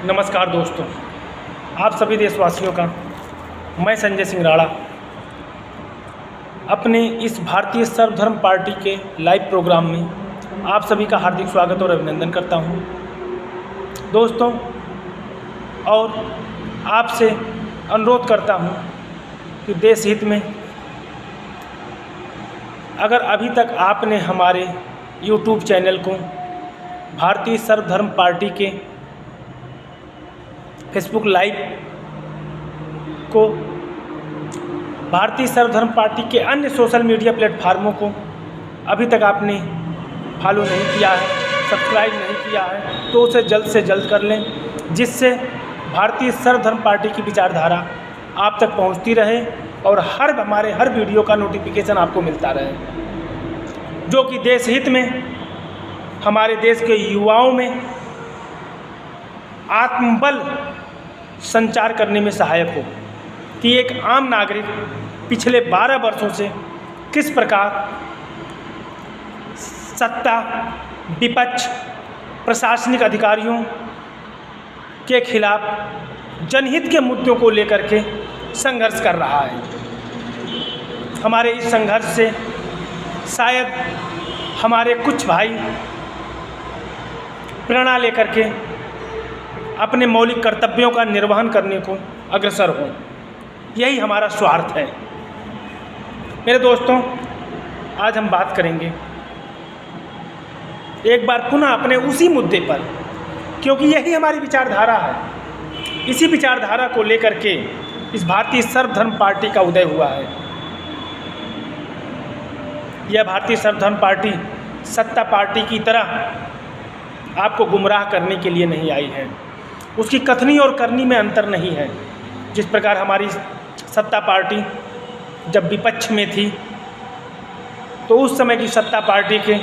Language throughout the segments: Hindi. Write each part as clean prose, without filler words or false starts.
नमस्कार दोस्तों, आप सभी देशवासियों का मैं संजय सिंह राणा अपने इस भारतीय सर्वधर्म पार्टी के लाइव प्रोग्राम में आप सभी का हार्दिक स्वागत और अभिनंदन करता हूं। दोस्तों, और आपसे अनुरोध करता हूं कि देश हित में अगर अभी तक आपने हमारे YouTube चैनल को भारतीय सर्वधर्म पार्टी के फेसबुक लाइव को, भारतीय सर्वधर्म पार्टी के अन्य सोशल मीडिया प्लेटफार्मों को अभी तक आपने फॉलो नहीं किया है, सब्सक्राइब नहीं किया है, तो उसे जल्द से जल्द कर लें, जिससे भारतीय सर्वधर्म पार्टी की विचारधारा आप तक पहुंचती रहे और हमारे हर वीडियो का नोटिफिकेशन आपको मिलता रहे, जो कि देश हित में हमारे देश के युवाओं में आत्मबल संचार करने में सहायक हो कि एक आम नागरिक पिछले 12 वर्षों से किस प्रकार सत्ता, विपक्ष, प्रशासनिक अधिकारियों के खिलाफ जनहित के मुद्दों को लेकर के संघर्ष कर रहा है। हमारे इस संघर्ष से शायद हमारे कुछ भाई प्रेरणा लेकर के अपने मौलिक कर्तव्यों का निर्वहन करने को अग्रसर हों। यही हमारा स्वार्थ है। मेरे दोस्तों, आज हम बात करेंगे एक बार पुनः अपने उसी मुद्दे पर, क्योंकि यही हमारी विचारधारा है। इसी विचारधारा को लेकर के इस भारतीय सर्वधर्म पार्टी का उदय हुआ है। यह भारतीय सर्वधर्म पार्टी सत्ता पार्टी की तरह आपको गुमराह करने के लिए नहीं आई है। उसकी कथनी और करनी में अंतर नहीं है। जिस प्रकार हमारी सत्ता पार्टी जब विपक्ष में थी तो उस समय की सत्ता पार्टी के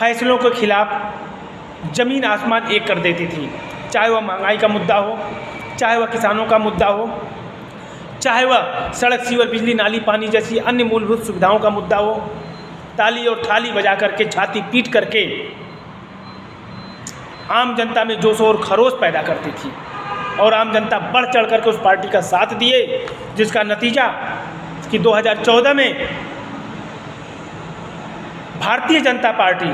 फैसलों के खिलाफ ज़मीन आसमान एक कर देती थी, चाहे वह महंगाई का मुद्दा हो, चाहे वह किसानों का मुद्दा हो, चाहे वह सड़क, सीवर, बिजली, नाली, पानी जैसी अन्य मूलभूत सुविधाओं का मुद्दा हो। ताली और थाली बजा करके, छाती पीट करके आम जनता में जोश और खरोश पैदा करती थी और आम जनता बढ़ चढ़ करके उस पार्टी का साथ दिए, जिसका नतीजा कि 2014 में भारतीय जनता पार्टी,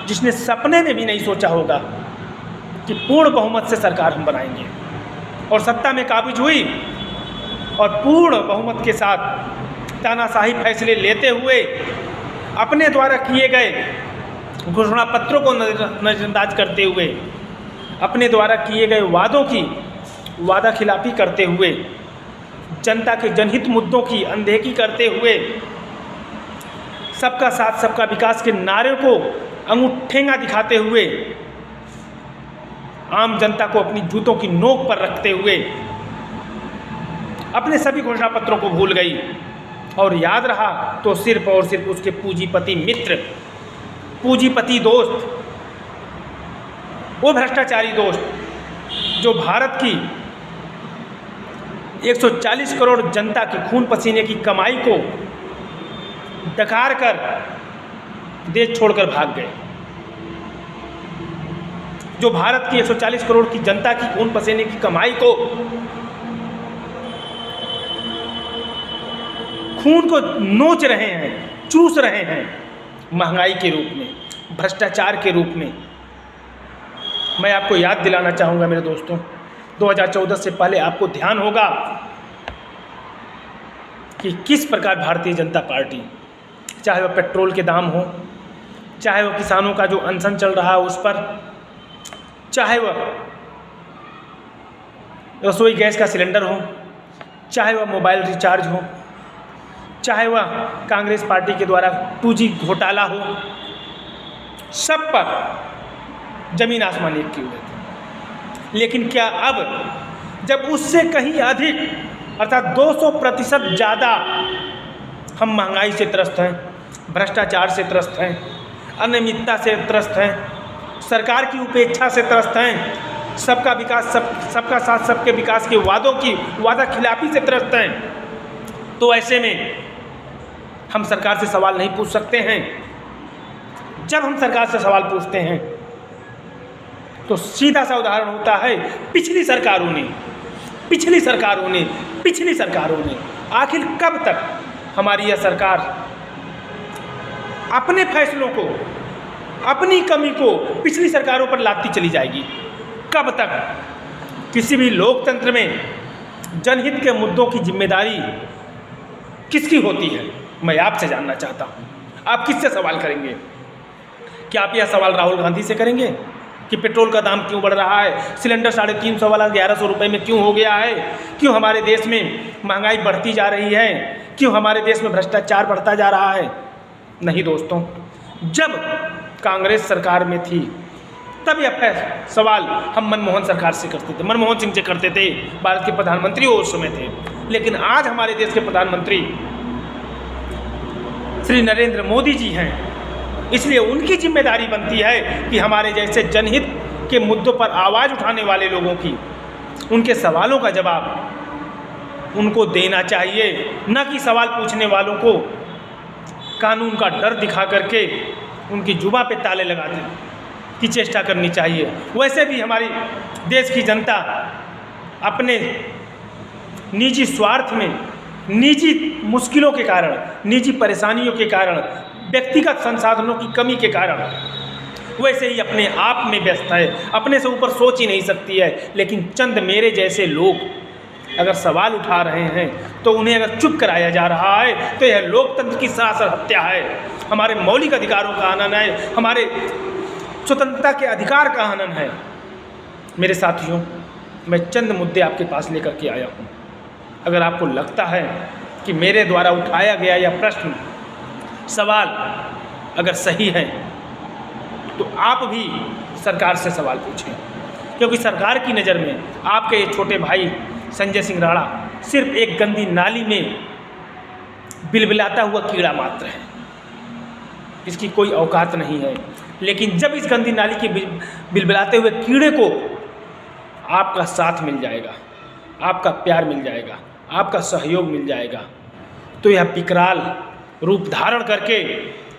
जिसने सपने में भी नहीं सोचा होगा कि पूर्ण बहुमत से सरकार हम बनाएंगे, और सत्ता में काबिज हुई और पूर्ण बहुमत के साथ तानाशाही फैसले लेते हुए अपने द्वारा किए गए घोषणा पत्रों को नज़रअंदाज करते हुए, अपने द्वारा किए गए वादों की वादा खिलाफी करते हुए, जनता के जनहित मुद्दों की अनदेखी करते हुए, सबका साथ सबका विकास के नारे को अंगूठेंगा दिखाते हुए, आम जनता को अपनी जूतों की नोक पर रखते हुए अपने सभी घोषणा पत्रों को भूल गई और याद रहा तो सिर्फ और सिर्फ उसके पूंजीपति मित्र, पूंजीपति दोस्त, वो भ्रष्टाचारी दोस्त जो भारत की 140 करोड़ जनता की खून पसीने की कमाई को डकार कर देश छोड़कर भाग गए, जो भारत की 140 करोड़ की जनता की खून पसीने की कमाई को, खून को नोच रहे हैं, चूस रहे हैं महंगाई के रूप में, भ्रष्टाचार के रूप में। मैं आपको याद दिलाना चाहूँगा मेरे दोस्तों, 2014 से पहले आपको ध्यान होगा कि किस प्रकार भारतीय जनता पार्टी, चाहे वह पेट्रोल के दाम हो, चाहे वह किसानों का जो अनशन चल रहा है उस पर, चाहे वह रसोई गैस का सिलेंडर हो, चाहे वह मोबाइल रिचार्ज हो, चाहे वह कांग्रेस पार्टी के द्वारा 2G घोटाला हो, सब पर जमीन आसमान एक किए हुए थे। लेकिन क्या अब जब उससे कहीं अधिक अर्थात 200% ज़्यादा हम महंगाई से त्रस्त हैं, भ्रष्टाचार से त्रस्त हैं, अनियमितता से त्रस्त हैं, सरकार की उपेक्षा से त्रस्त हैं, सबका विकास सबका साथ सबके विकास के वादों की वादा खिलाफी से त्रस्त हैं, तो ऐसे में हम सरकार से सवाल नहीं पूछ सकते हैं। जब हम सरकार से सवाल पूछते हैं तो सीधा सा उदाहरण होता है पिछली सरकारों ने आखिर कब तक हमारी यह सरकार अपने फैसलों को, अपनी कमी को पिछली सरकारों पर लादती चली जाएगी? कब तक? किसी भी लोकतंत्र में जनहित के मुद्दों की जिम्मेदारी किसकी होती है, मैं आपसे जानना चाहता हूँ। आप किससे सवाल करेंगे? क्या आप यह सवाल राहुल गांधी से करेंगे कि पेट्रोल का दाम क्यों बढ़ रहा है, सिलेंडर 350 वाला 1100 रुपये में क्यों हो गया है, क्यों हमारे देश में महंगाई बढ़ती जा रही है, क्यों हमारे देश में भ्रष्टाचार बढ़ता जा रहा है? नहीं दोस्तों, जब कांग्रेस सरकार में थी तब यह सवाल हम मनमोहन सरकार से करते थे, मनमोहन सिंह से करते थे, भारत के प्रधानमंत्री वो उस समय थे। लेकिन आज हमारे देश के प्रधानमंत्री श्री नरेंद्र मोदी जी हैं, इसलिए उनकी जिम्मेदारी बनती है कि हमारे जैसे जनहित के मुद्दों पर आवाज़ उठाने वाले लोगों की, उनके सवालों का जवाब उनको देना चाहिए, न कि सवाल पूछने वालों को कानून का डर दिखा करके उनकी जुबां पे ताले लगाने की चेष्टा करनी चाहिए। वैसे भी हमारी देश की जनता अपने निजी स्वार्थ में, निजी मुश्किलों के कारण, निजी परेशानियों के कारण, व्यक्तिगत संसाधनों की कमी के कारण वैसे ही अपने आप में व्यस्त है, अपने से ऊपर सोच ही नहीं सकती है। लेकिन चंद मेरे जैसे लोग अगर सवाल उठा रहे हैं तो उन्हें अगर चुप कराया जा रहा है तो यह लोकतंत्र की सरासर हत्या है, हमारे मौलिक अधिकारों का हनन है, हमारे स्वतंत्रता के अधिकार का हनन है। मेरे साथियों, मैं चंद मुद्दे आपके पास लेकर के आया हूँ। अगर आपको लगता है कि मेरे द्वारा उठाया गया यह प्रश्न, सवाल अगर सही है तो आप भी सरकार से सवाल पूछें, क्योंकि सरकार की नज़र में आपके ये छोटे भाई संजय सिंह राणा सिर्फ एक गंदी नाली में बिलबिलाता हुआ कीड़ा मात्र है, इसकी कोई औकात नहीं है। लेकिन जब इस गंदी नाली के बिलबिलाते हुए कीड़े को आपका साथ मिल जाएगा, आपका प्यार मिल जाएगा, आपका सहयोग मिल जाएगा, तो यह विकराल रूप धारण करके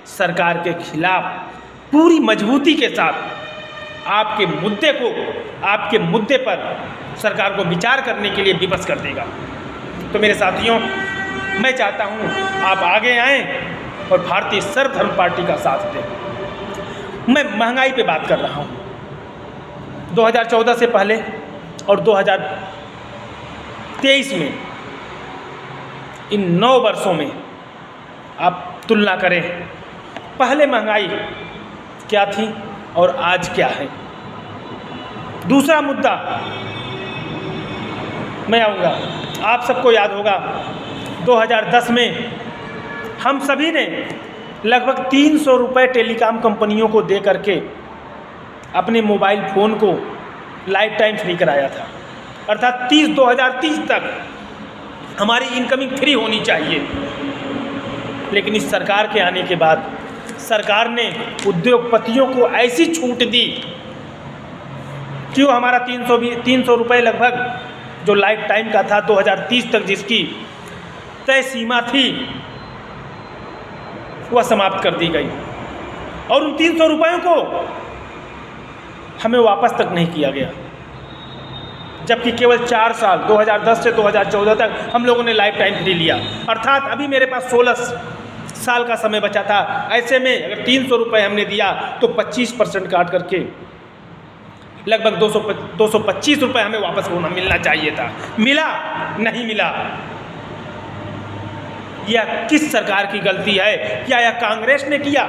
सरकार के खिलाफ पूरी मजबूती के साथ आपके मुद्दे पर सरकार को विचार करने के लिए विवश कर देगा। तो मेरे साथियों, मैं चाहता हूं आप आगे आएं और भारतीय सर्वधर्म पार्टी का साथ दें। मैं महंगाई पे बात कर रहा हूं। 2014 से पहले और 2023 में, इन 9 वर्षों में आप तुलना करें, पहले महंगाई क्या थी और आज क्या है। दूसरा मुद्दा मैं आऊँगा, आप सबको याद होगा 2010 में हम सभी ने लगभग 300 रुपये टेलीकॉम कंपनियों को दे करके अपने मोबाइल फ़ोन को लाइफ टाइम फ्री कराया था, अर्थात 2030 तक हमारी इनकमिंग फ्री होनी चाहिए। लेकिन इस सरकार के आने के बाद सरकार ने उद्योगपतियों को ऐसी छूट दी कि वो हमारा 300 रुपये लगभग जो लाइफ टाइम का था 2030 तक जिसकी तय सीमा थी, वह समाप्त कर दी गई और उन 300 रुपयों को हमें वापस तक नहीं किया गया, जबकि केवल 4 साल 2010 से 2014 तक हम लोगों ने लाइफ टाइम फ्री लिया। अर्थात अभी मेरे पास 16 साल का समय बचा था। ऐसे में अगर 300 रुपये हमने दिया तो 25% काट करके लगभग 225 रुपये हमें वापस होना मिलना चाहिए था। मिला? नहीं मिला। यह किस सरकार की गलती है? क्या यह कांग्रेस ने किया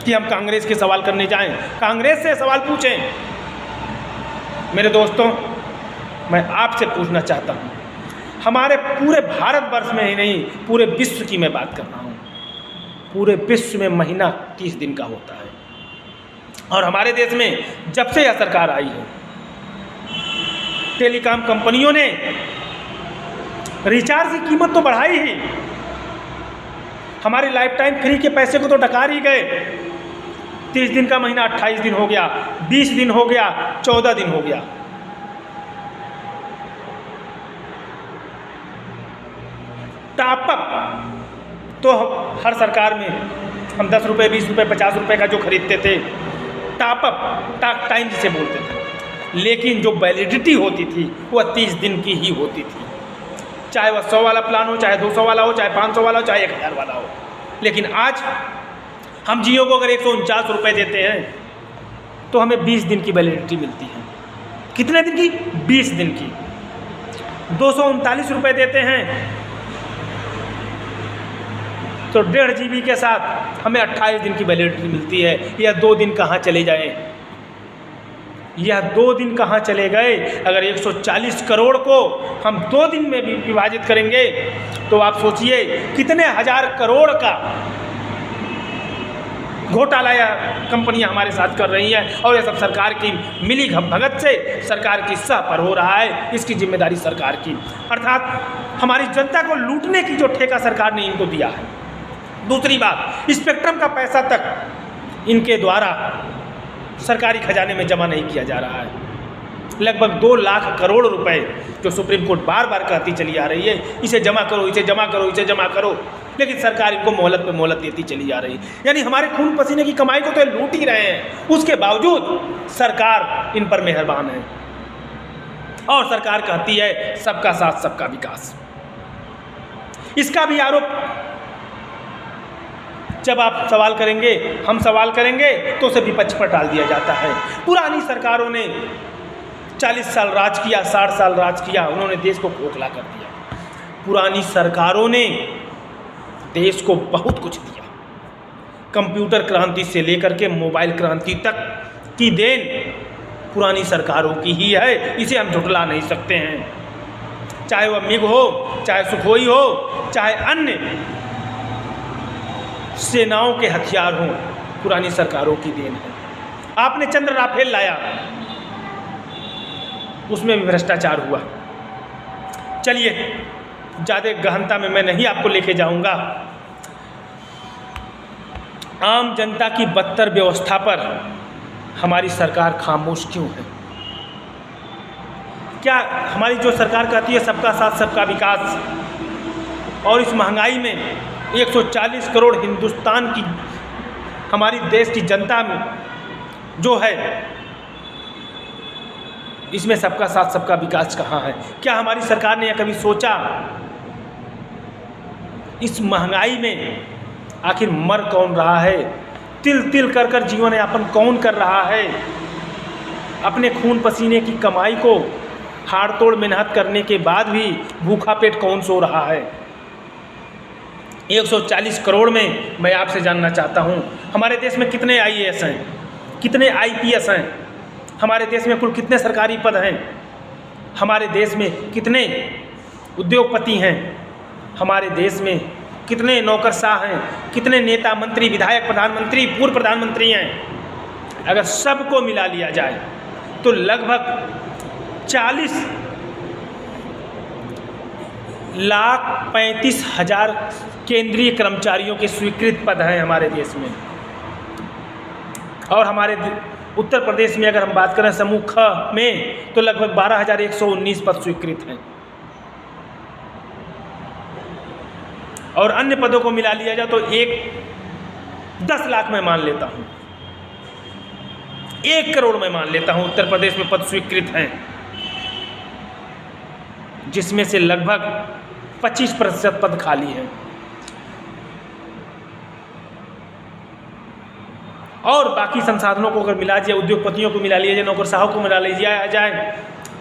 कि हम कांग्रेस के सवाल करने जाएं, कांग्रेस से सवाल पूछें? मेरे दोस्तों, मैं आपसे पूछना चाहता हूं, हमारे पूरे भारतवर्ष में ही नहीं, पूरे विश्व की मैं बात कर रहा हूं। पूरे विश्व में महीना 30 दिन का होता है और हमारे देश में जब से यह सरकार आई है, टेलीकॉम कंपनियों ने रिचार्ज की कीमत तो बढ़ाई ही, हमारे लाइफ टाइम फ्री के पैसे को तो डकार ही गए। 30 दिन का महीना 28 दिन हो गया, 20 दिन हो गया, 14 दिन हो गया। टॉपअप तो हर सरकार में हम 10 रुपये, 20 रुपये, 50 रुपये का जो खरीदते थे, टॉपअप टाइम जिसे बोलते थे, लेकिन जो वैलिडिटी होती थी वह 30 दिन की ही होती थी, चाहे वह 100 वाला प्लान हो, चाहे 200 वाला हो, चाहे 500 वाला हो, चाहे 1000 वाला हो। लेकिन आज हम जियो को अगर 149 रुपये देते हैं तो हमें 20 दिन की वैलिडिटी मिलती है। कितने दिन की? 20 दिन की। 239 रुपये देते हैं तो 1.5 GB के साथ हमें 28 दिन की वैलिडिटी मिलती है। यह 2 दिन कहाँ चले जाए? यह 2 दिन कहाँ चले गए? अगर 140 करोड़ को हम 2 दिन में भी विभाजित करेंगे तो आप सोचिए कितने हजार करोड़ का घोटाला या कंपनियां हमारे साथ कर रही हैं, और यह सब सरकार की मिली भगत से, सरकार की सह पर हो रहा है। इसकी जिम्मेदारी सरकार की, अर्थात हमारी जनता को लूटने की जो ठेका सरकार ने इनको दिया है। दूसरी बात, स्पेक्ट्रम का पैसा तक इनके द्वारा सरकारी खजाने में जमा नहीं किया जा रहा है। लगभग 2 लाख करोड़ रुपए जो सुप्रीम कोर्ट बार बार कहती चली आ रही है, इसे जमा करो, इसे जमा करो, इसे जमा करो, लेकिन सरकार इनको मोहलत पे मोहलत देती चली आ रही है। यानी हमारे खून पसीने की कमाई को तो लूट ही रहे हैं, उसके बावजूद सरकार इन पर मेहरबान है और सरकार कहती है सबका साथ सबका विकास। इसका भी आरोप जब आप सवाल करेंगे, हम सवाल करेंगे तो उसे विपक्ष पर डाल दिया जाता है। पुरानी सरकारों ने 40 साल राज किया, 60 साल राज किया, उन्होंने देश को खोखला कर दिया। पुरानी सरकारों ने देश को बहुत कुछ दिया, कंप्यूटर क्रांति से लेकर के मोबाइल क्रांति तक की देन पुरानी सरकारों की ही है, इसे हम झुठला नहीं सकते हैं। चाहे वह मिग हो, चाहे सुखोई हो, चाहे अन्य सेनाओं के हथियार हों, पुरानी सरकारों की देन है। आपने चंद्र राफेल लाया, उसमें भी भ्रष्टाचार हुआ। चलिए ज़्यादा गहनता में मैं नहीं आपको लेके जाऊंगा। आम जनता की बदतर व्यवस्था पर हमारी सरकार खामोश क्यों है? क्या हमारी जो सरकार कहती है सबका साथ सबका विकास, और इस महंगाई में 140 करोड़ हिंदुस्तान की हमारी देश की जनता में जो है, इसमें सबका साथ सबका विकास कहाँ है? क्या हमारी सरकार ने यह कभी सोचा इस महंगाई में आखिर मर कौन रहा है? तिल तिल कर कर जीवन यापन कौन कर रहा है? अपने खून पसीने की कमाई को हाड़ तोड़ मेहनत करने के बाद भी भूखा पेट कौन सो रहा है? 140 करोड़ में मैं आपसे जानना चाहता हूँ, हमारे देश में कितने IAS हैं, कितने IPS हैं? हमारे देश में कुल कितने सरकारी पद हैं? हमारे देश में कितने उद्योगपति हैं? हमारे देश में कितने नौकरशाह हैं? कितने नेता, मंत्री, विधायक, प्रधानमंत्री, पूर्व प्रधानमंत्री हैं? अगर सबको मिला लिया जाए तो लगभग 40,35,000 केंद्रीय कर्मचारियों के स्वीकृत पद हैं हमारे देश में। और हमारे उत्तर प्रदेश में अगर हम बात करें समूह ख में तो लगभग 12,119 पद स्वीकृत हैं। और अन्य पदों को मिला लिया जाए तो 10 लाख में मान लेता हूँ, 1 करोड़ में मान लेता हूँ उत्तर प्रदेश में पद स्वीकृत हैं, जिसमें से लगभग 25% पद खाली हैं। और बाकी संसाधनों को अगर मिला दिया, उद्योगपतियों को मिला लिया जाए, नौकरशाहों को मिला लिया जाए,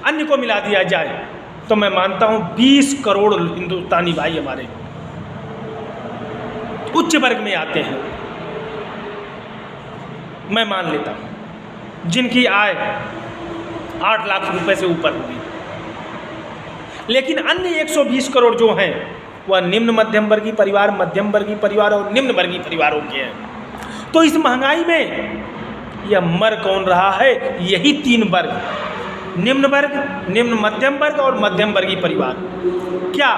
अन्य को मिला दिया जाए, तो मैं मानता हूँ 20 करोड़ हिंदुस्तानी भाई हमारे उच्च वर्ग में आते हैं। मैं मान लेता हूँ जिनकी आय 8 लाख रुपए से ऊपर होगी। लेकिन अन्य 120 करोड़ जो हैं वह निम्न मध्यम वर्गीय परिवार, मध्यम वर्गीय परिवार और निम्न वर्गीय परिवारों के हैं। तो इस महंगाई में यह मर कौन रहा है? यही 3 वर्ग, निम्न वर्ग, निम्न मध्यम वर्ग और मध्यम वर्गीय परिवार। क्या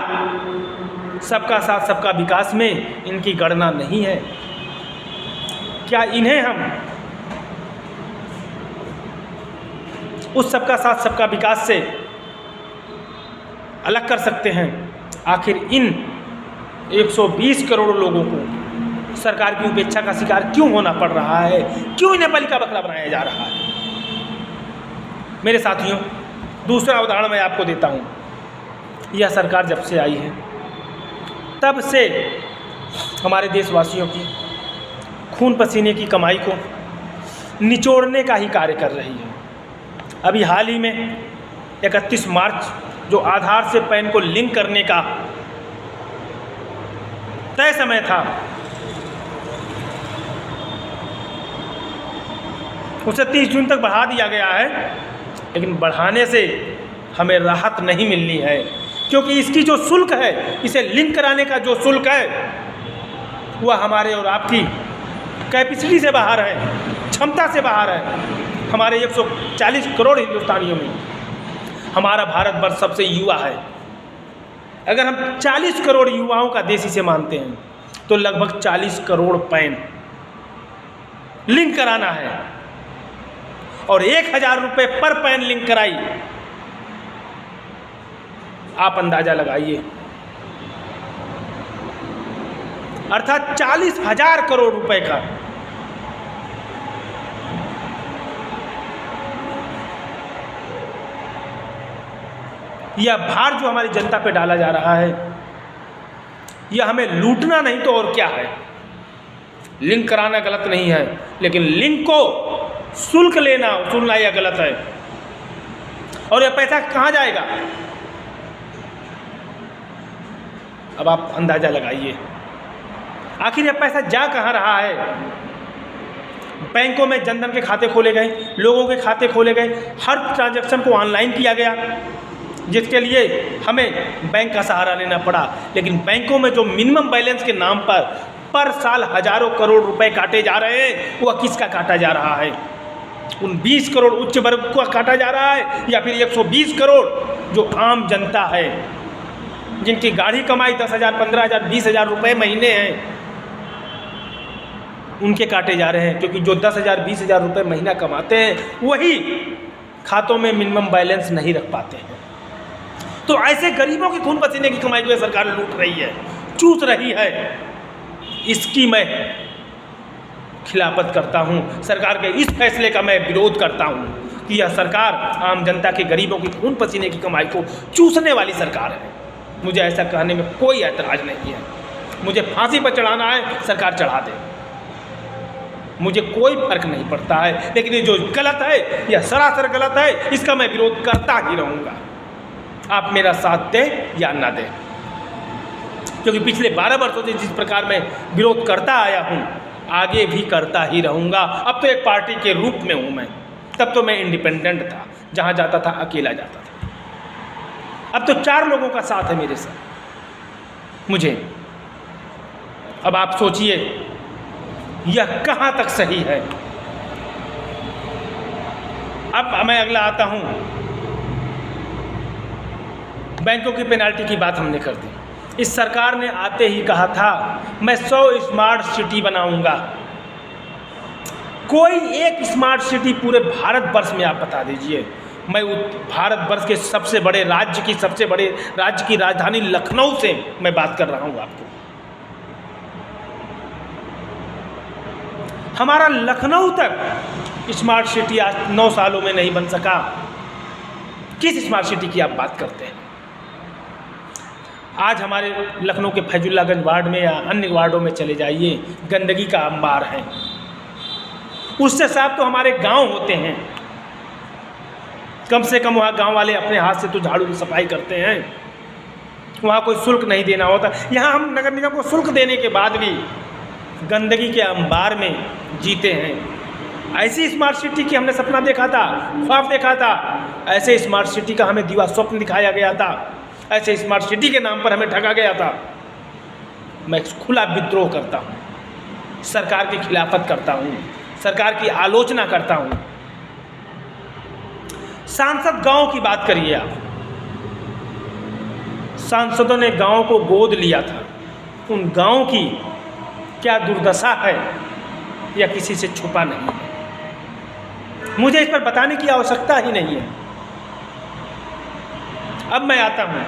सबका साथ सबका विकास में इनकी गणना नहीं है? क्या इन्हें हम उस सबका साथ सबका विकास से अलग कर सकते हैं? आखिर इन 120 करोड़ लोगों को सरकार की उपेक्षा का शिकार क्यों होना पड़ रहा है? क्यों इन्हें बलि का बकरा बनाया जा रहा है? मेरे साथियों, दूसरा उदाहरण मैं आपको देता हूँ। यह सरकार जब से आई है तब से हमारे देशवासियों की खून पसीने की कमाई को निचोड़ने का ही कार्य कर रही है। अभी हाल ही में 31 मार्च जो आधार से पैन को लिंक करने का तय समय था, उसे 30 जून तक बढ़ा दिया गया है, लेकिन बढ़ाने से हमें राहत नहीं मिलनी है, क्योंकि इसकी जो शुल्क है, इसे लिंक कराने का जो शुल्क है, वह हमारे और आपकी कैपेसिटी से बाहर है, क्षमता से बाहर है। हमारे 140 करोड़ हिंदुस्तानियों में हमारा भारतवर्ष सबसे युवा है। अगर हम 40 करोड़ युवाओं का देश इसे मानते हैं तो लगभग 40 करोड़ पैन लिंक कराना है, और 1000 रुपये पर पैन लिंक कराई, आप अंदाजा लगाइए, अर्थात 40,000 करोड़ रुपए का यह भार जो हमारी जनता पे डाला जा रहा है, यह हमें लूटना नहीं तो और क्या है। लिंक कराना गलत नहीं है, लेकिन लिंक को शुल्क लेना वसूलना यह गलत है। और यह पैसा कहाँ जाएगा, अब आप अंदाजा लगाइए, आखिर यह पैसा जा कहाँ रहा है। बैंकों में जनधन के खाते खोले गए, लोगों के खाते खोले गए, हर ट्रांजैक्शन को ऑनलाइन किया गया, जिसके लिए हमें बैंक का सहारा लेना पड़ा। लेकिन बैंकों में जो मिनिमम बैलेंस के नाम पर साल हजारों करोड़ रुपए काटे जा रहे हैं, वह किसका काटा जा रहा है? उन 20 करोड़ उच्च वर्ग को काटा जा रहा है, या फिर 120 करोड़ जो आम जनता है, जिनकी गाढ़ी कमाई 10,000, 15,000, 20,000 रुपये महीने हैं, उनके काटे जा रहे हैं। क्योंकि जो 10,000, 20,000 रुपये महीना कमाते हैं, वही खातों में मिनिमम बैलेंस नहीं रख पाते हैं। तो ऐसे गरीबों की खून पसीने की कमाई को सरकार लूट रही है, चूस रही है। इसकी मैं खिलाफत करता हूँ। सरकार के इस फैसले का मैं विरोध करता हूँ कि यह सरकार आम जनता के, गरीबों की खून पसीने की कमाई को चूसने वाली सरकार है। मुझे ऐसा कहने में कोई ऐतराज़ नहीं है। मुझे फांसी पर चढ़ाना है, सरकार चढ़ा दे, मुझे कोई फर्क नहीं पड़ता है। लेकिन ये जो गलत है, यह सरासर गलत है, इसका मैं विरोध करता ही रहूँगा। आप मेरा साथ दें या ना दें, क्योंकि पिछले 12 वर्षों से जिस प्रकार मैं विरोध करता आया हूँ, आगे भी करता ही रहूँगा। अब तो एक पार्टी के रूप में हूँ मैं, तब तो मैं इंडिपेंडेंट था, जहाँ जाता था अकेला जाता था। अब तो 4 लोगों का साथ है मेरे साथ मुझे। अब आप सोचिए यह कहाँ तक सही है। अब मैं अगला आता हूँ, बैंकों की पेनाल्टी की बात हमने कर दी। इस सरकार ने आते ही कहा था मैं 100 स्मार्ट सिटी बनाऊंगा। कोई एक स्मार्ट सिटी पूरे भारतवर्ष में आप बता दीजिए। मैं भारतवर्ष के सबसे बड़े राज्य की राजधानी लखनऊ से मैं बात कर रहा हूँ आपको। हमारा लखनऊ तक स्मार्ट सिटी आज 9 सालों में नहीं बन सका। किस स्मार्ट सिटी की आप बात करते हैं? आज हमारे लखनऊ के फैजुल्लागंज वार्ड में या अन्य वार्डों में चले जाइए, गंदगी का अंबार है। उससे साफ तो हमारे गांव होते हैं। कम से कम वहाँ गांव वाले अपने हाथ से तो झाड़ू की सफाई करते हैं, वहाँ कोई शुल्क नहीं देना होता। यहाँ हम नगर निगम को शुल्क देने के बाद भी गंदगी के अंबार में जीते हैं। ऐसी स्मार्ट सिटी की हमने सपना देखा था, ख्वाब देखा था। ऐसे स्मार्ट सिटी का हमें दीवा स्वप्न दिखाया गया था। ऐसे स्मार्ट सिटी के नाम पर हमें ठगा गया था। मैं खुला विद्रोह करता हूँ, सरकार की खिलाफत करता हूँ, सरकार की आलोचना करता हूँ। सांसद गांव की बात करिए आप। सांसदों ने गांव को गोद लिया था। उन गांव की क्या दुर्दशा है या किसी से छुपा नहीं है। मुझे इस पर बताने की आवश्यकता ही नहीं है। अब मैं आता हूँ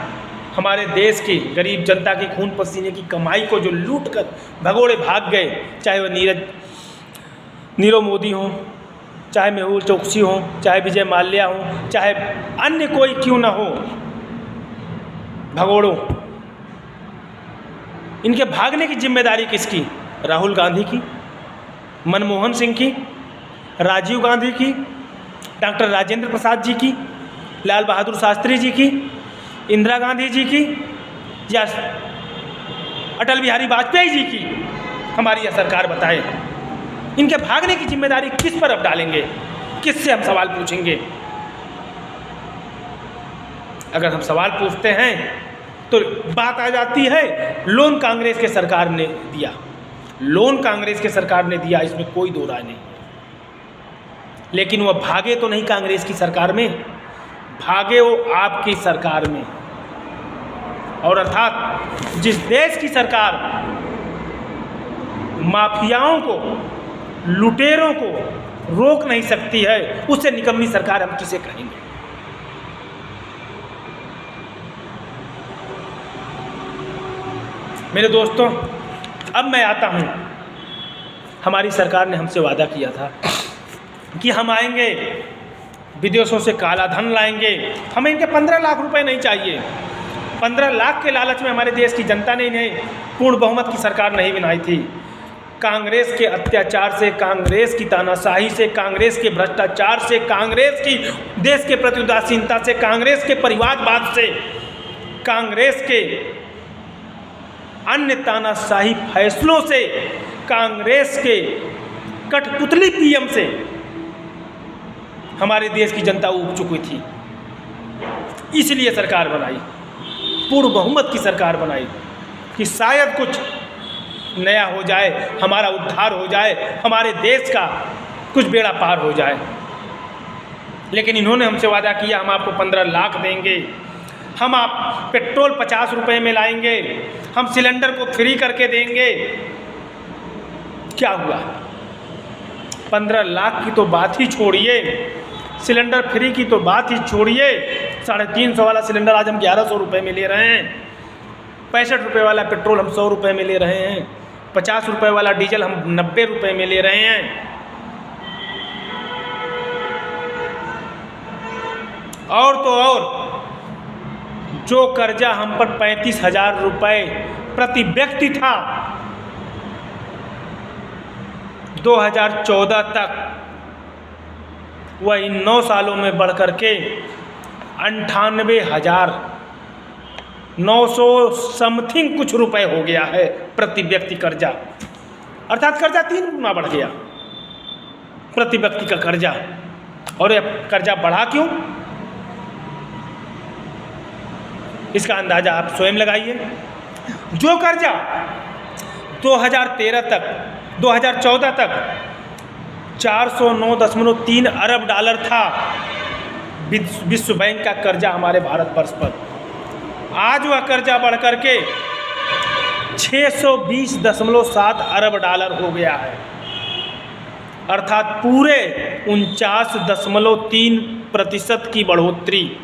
हमारे देश की गरीब जनता की खून पसीने की कमाई को जो लूट कर भगोड़े भाग गए, चाहे वह नीरव मोदी हो, चाहे मेहुल चोकसी हो, चाहे विजय माल्या हो, चाहे अन्य कोई क्यों ना हो, भगोड़ों, इनके भागने की जिम्मेदारी किसकी? राहुल गांधी की, मनमोहन सिंह की, राजीव गांधी की, डॉक्टर राजेंद्र प्रसाद जी की, लाल बहादुर शास्त्री जी की, इंदिरा गांधी जी की, या अटल बिहारी वाजपेयी जी की? हमारी यह सरकार बताए, इनके भागने की जिम्मेदारी किस पर अब डालेंगे? किससे हम सवाल पूछेंगे? अगर हम सवाल पूछते हैं तो बात आ जाती है लोन कांग्रेस के सरकार ने दिया, लोन कांग्रेस के सरकार ने दिया, इसमें कोई दो राय नहीं। लेकिन वह भागे तो नहीं कांग्रेस की सरकार में, भागे वो आपकी सरकार में। और अर्थात जिस देश की सरकार माफियाओं को, लुटेरों को रोक नहीं सकती है, उससे निकम्मी सरकार हम किसे कहेंगे? मेरे दोस्तों, अब मैं आता हूँ, हमारी सरकार ने हमसे वादा किया था कि हम आएंगे, विदेशों से काला धन लाएंगे, हमें इनके 15 लाख रुपए नहीं चाहिए। 15 लाख के लालच में हमारे देश की जनता ने इन्हें पूर्ण बहुमत की सरकार नहीं बनाई थी। कांग्रेस के अत्याचार से, कांग्रेस की तानाशाही से, कांग्रेस के भ्रष्टाचार से, कांग्रेस की देश के प्रति उदासीनता से, कांग्रेस के परिवारवाद से, कांग्रेस के अन्य तानाशाही फैसलों से, कांग्रेस के कठपुतली पीएम से हमारे देश की जनता उब चुकी थी। इसलिए सरकार बनाई, पूर्ण बहुमत की सरकार बनाई कि शायद कुछ नया हो जाए, हमारा उद्धार हो जाए, हमारे देश का कुछ बेड़ा पार हो जाए। लेकिन इन्होंने हमसे वादा किया हम आपको 15 लाख देंगे, हम आप पेट्रोल 50 रुपये में लाएंगे, हम सिलेंडर को फ्री करके देंगे। क्या हुआ? 15 लाख की तो बात ही छोड़िए, सिलेंडर फ्री की तो बात ही छोड़िए, 350 वाला सिलेंडर आज हम 1100 रुपये में ले रहे हैं, 65 रुपये वाला पेट्रोल हम 100 रुपये में ले रहे हैं, 50 रुपये वाला डीजल हम 90 रुपये में ले रहे हैं। और तो और जो कर्जा हम पर 35,000 रुपये प्रति व्यक्ति था 2014 तक, वह इन 9 सालों में बढ़ कर के 98,900 समथिंग कुछ रुपए हो गया है प्रति व्यक्ति कर्जा। अर्थात कर्जा 3 गुना बढ़ गया प्रति व्यक्ति का कर्जा। और यह कर्जा बढ़ा क्यों? इसका अंदाजा आप स्वयं लगाइए। जो कर्जा 2014 तक 409.3 अरब डॉलर था विश्व बैंक का कर्जा हमारे भारत वर्ष पर, आज वह कर्जा बढ़ कर के 620.7 अरब डॉलर हो गया है। अर्थात पूरे 49.3% की बढ़ोतरी।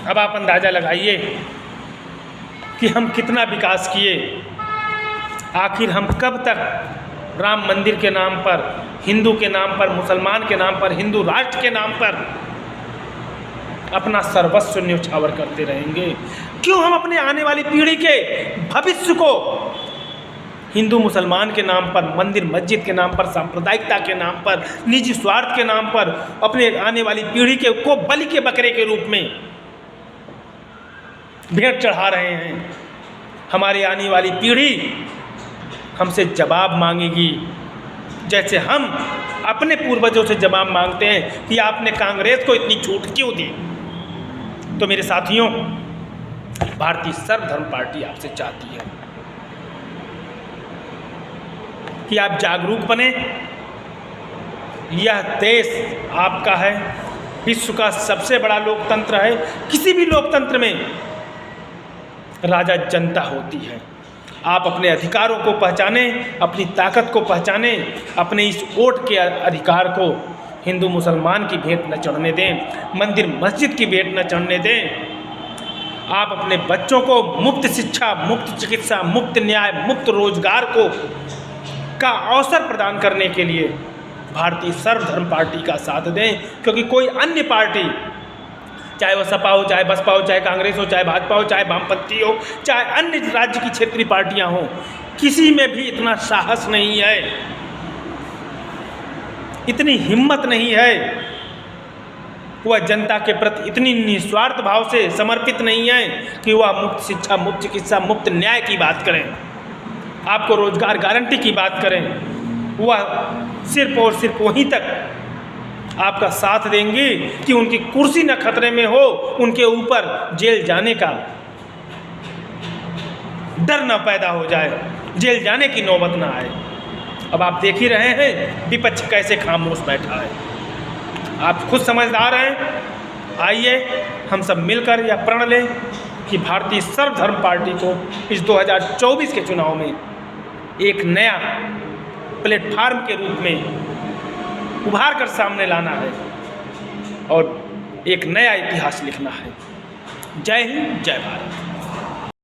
अब आप अंदाज़ा लगाइए कि हम कितना विकास किए। आखिर हम कब तक राम मंदिर के नाम पर, हिंदू के नाम पर, मुसलमान के नाम पर, हिंदू राष्ट्र के नाम पर अपना सर्वस्व न्यौछावर करते रहेंगे? क्यों हम अपने आने वाली पीढ़ी के भविष्य को हिंदू मुसलमान के नाम पर, मंदिर मस्जिद के नाम पर, सांप्रदायिकता के नाम पर, निजी स्वार्थ के नाम पर अपने आने वाली पीढ़ी को बलि के बकरे के रूप में भेंट चढ़ा रहे हैं? हमारी आने वाली पीढ़ी हमसे जवाब मांगेगी, जैसे हम अपने पूर्वजों से जवाब मांगते हैं कि आपने कांग्रेस को इतनी छूट क्यों दी। तो मेरे साथियों, भारतीय सर्वधर्म पार्टी आपसे चाहती है कि आप जागरूक बने। यह देश आपका है, विश्व का सबसे बड़ा लोकतंत्र है। किसी भी लोकतंत्र में राजा जनता होती है। आप अपने अधिकारों को पहचानें, अपनी ताकत को पहचानें, अपने इस वोट के अधिकार को हिंदू मुसलमान की भेंट न चढ़ने दें, मंदिर मस्जिद की भेंट न चढ़ने दें। आप अपने बच्चों को मुफ्त शिक्षा, मुफ्त चिकित्सा, मुफ्त न्याय, मुफ्त रोजगार को का अवसर प्रदान करने के लिए भारतीय सर्वधर्म पार्टी का साथ दें, क्योंकि कोई अन्य पार्टी, चाहे वह सपा हो, चाहे बसपा हो, चाहे कांग्रेस हो, चाहे भाजपा हो, चाहे वामपंथी हो, चाहे अन्य राज्य की क्षेत्रीय पार्टियां हों, किसी में भी इतना साहस नहीं है, इतनी हिम्मत नहीं है, वह जनता के प्रति इतनी निस्वार्थ भाव से समर्पित नहीं है कि वह मुफ्त शिक्षा, मुफ्त चिकित्सा, मुफ्त न्याय की बात करें, आपको रोजगार गारंटी की बात करें। वह सिर्फ और सिर्फ वहीं तक आपका साथ देंगी कि उनकी कुर्सी न खतरे में हो, उनके ऊपर जेल जाने का डर न पैदा हो जाए, जेल जाने की नौबत ना आए। अब आप देख ही रहे हैं विपक्ष कैसे खामोश बैठा है, आप खुद समझदार हैं। आइए हम सब मिलकर यह प्रण लें कि भारतीय सर्वधर्म पार्टी को इस 2024 के चुनाव में एक नया प्लेटफार्म के रूप में उभार कर सामने लाना है और एक नया इतिहास लिखना है। जय हिंद, जय भारत।